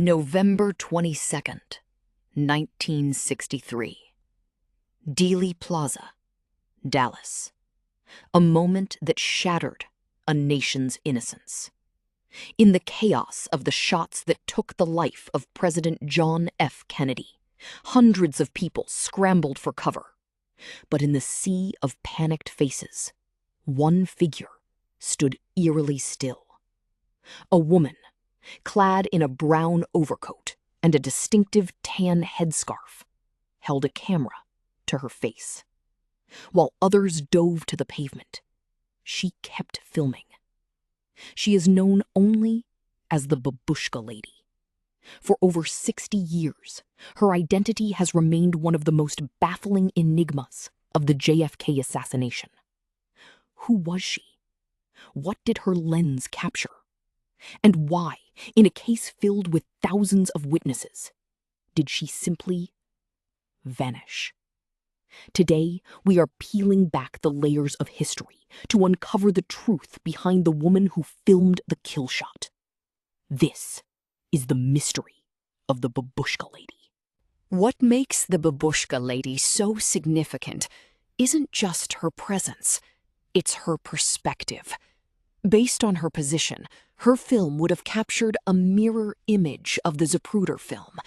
November 22nd, 1963. Dealey Plaza, Dallas. A moment that shattered a nation's innocence. In the chaos of the shots that took the life of President John F. Kennedy, hundreds of people scrambled for cover. But in the sea of panicked faces, one figure stood eerily still. A woman, clad in a brown overcoat and a distinctive tan headscarf, held a camera to her face. While others dove to the pavement, she kept filming. She is known only as the Babushka Lady. For over 60 years, her identity has remained one of the most baffling enigmas of the JFK assassination. Who was she? What did her lens capture? And why, in a case filled with thousands of witnesses, did she simply vanish? Today, we are peeling back the layers of history to uncover the truth behind the woman who filmed the kill shot. This is the mystery of the Babushka Lady. What makes the Babushka Lady so significant isn't just her presence, it's her perspective. Based on her position, her film would have captured a mirror image of the Zapruder film.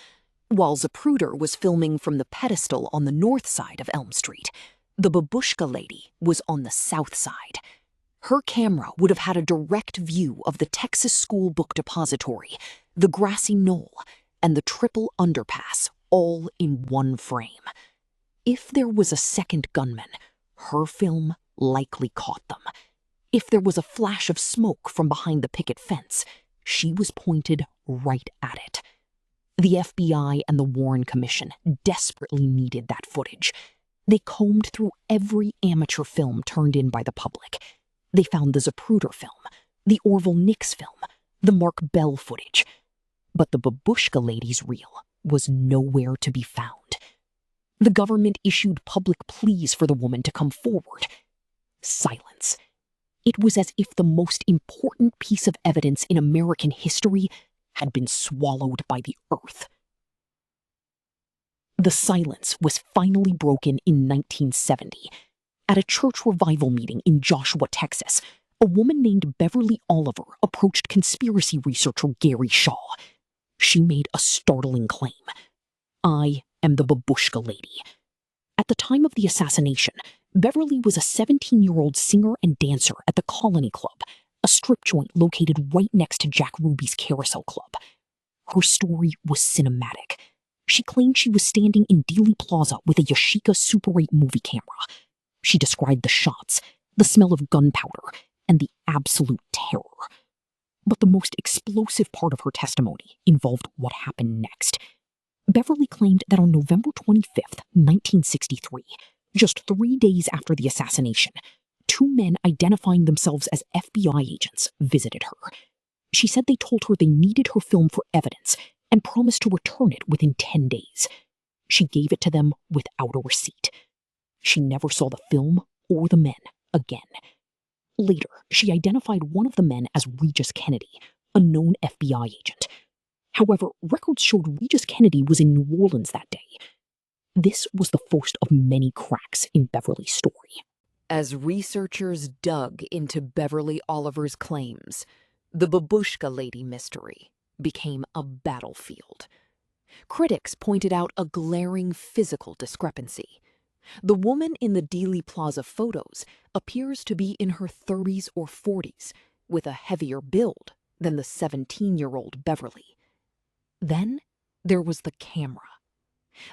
While Zapruder was filming from the pedestal on the north side of Elm Street, the Babushka Lady was on the south side. Her camera would have had a direct view of the Texas School Book Depository, the grassy knoll, and the triple underpass, all in one frame. If there was a second gunman, her film likely caught them. If there was a flash of smoke from behind the picket fence, she was pointed right at it. The FBI and the Warren Commission desperately needed that footage. They combed through every amateur film turned in by the public. They found the Zapruder film, the Orville Nix film, the Mark Bell footage. But the Babushka Lady's reel was nowhere to be found. The government issued public pleas for the woman to come forward. Silence. It was as if the most important piece of evidence in American history had been swallowed by the earth. The silence was finally broken in 1970. At a church revival meeting in Joshua, Texas, a woman named Beverly Oliver approached conspiracy researcher Gary Shaw. She made a startling claim. "I am the Babushka Lady." At the time of the assassination, Beverly was a 17-year-old singer and dancer at the Colony Club, a strip joint located right next to Jack Ruby's Carousel Club. Her story was cinematic. She claimed she was standing in Dealey Plaza with a Yashica Super 8 movie camera. She described the shots, the smell of gunpowder, and the absolute terror. But the most explosive part of her testimony involved what happened next. Beverly claimed that on November 25th, 1963, just 3 days after the assassination, two men identifying themselves as FBI agents visited her. She said they told her they needed her film for evidence and promised to return it within 10 days. She gave it to them without a receipt. She never saw the film or the men again. Later, she identified one of the men as Regis Kennedy, a known FBI agent. However, records showed Regis Kennedy was in New Orleans that day. This was the first of many cracks in Beverly's story. As researchers dug into Beverly Oliver's claims, the Babushka Lady mystery became a battlefield. Critics pointed out a glaring physical discrepancy. The woman in the Dealey Plaza photos appears to be in her 30s or 40s, with a heavier build than the 17-year-old Beverly. Then there was the camera.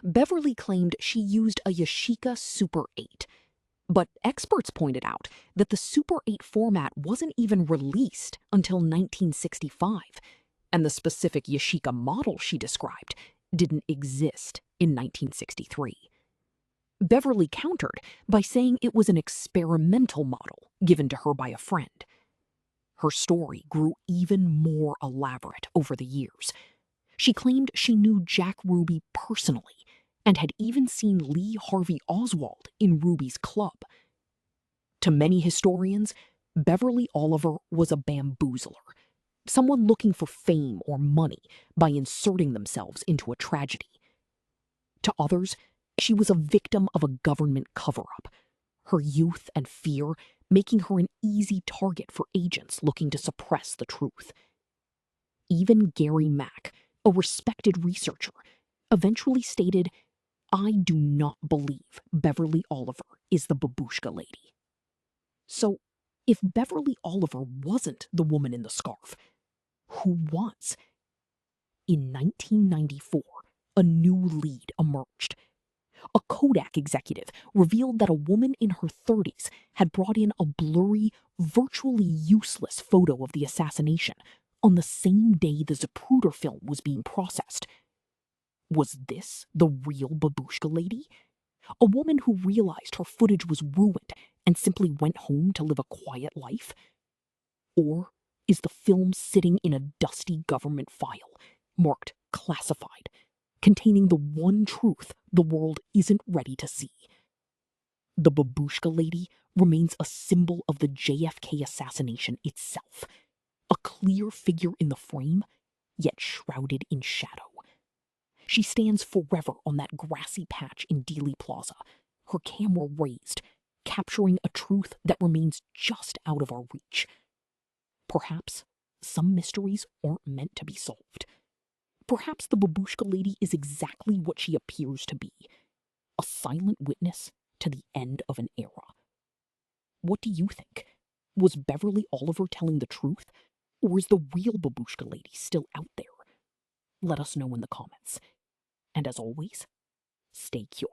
Beverly claimed she used a Yashica Super 8, but experts pointed out that the Super 8 format wasn't even released until 1965, and the specific Yashica model she described didn't exist in 1963. Beverly countered by saying it was an experimental model given to her by a friend. Her story grew even more elaborate over the years. She claimed she knew Jack Ruby personally and had even seen Lee Harvey Oswald in Ruby's club. To many historians, Beverly Oliver was a bamboozler. someone looking for fame or money by inserting themselves into a tragedy. To others, she was a victim of a government cover-up, her youth and fear making her an easy target for agents looking to suppress the truth. Even Gary Mack, a respected researcher, eventually stated, "I do not believe Beverly Oliver is the Babushka Lady." So, if Beverly Oliver wasn't the woman in the scarf, who was? In 1994, a new lead emerged. A Kodak executive revealed that a woman in her 30s had brought in a blurry, virtually useless photo of the assassination on the same day the Zapruder film was being processed. Was this the real Babushka Lady? A woman who realized her footage was ruined and simply went home to live a quiet life? Or is the film sitting in a dusty government file, marked classified, containing the one truth the world isn't ready to see? The Babushka Lady remains a symbol of the JFK assassination itself, a clear figure in the frame, yet shrouded in shadow. She stands forever on that grassy patch in Dealey Plaza, her camera raised, capturing a truth that remains just out of our reach. Perhaps some mysteries aren't meant to be solved. Perhaps the Babushka Lady is exactly what she appears to be, a silent witness to the end of an era. What do you think? Was Beverly Oliver telling the truth? Or is the real Babushka Lady still out there? Let us know in the comments. And as always, stay curious.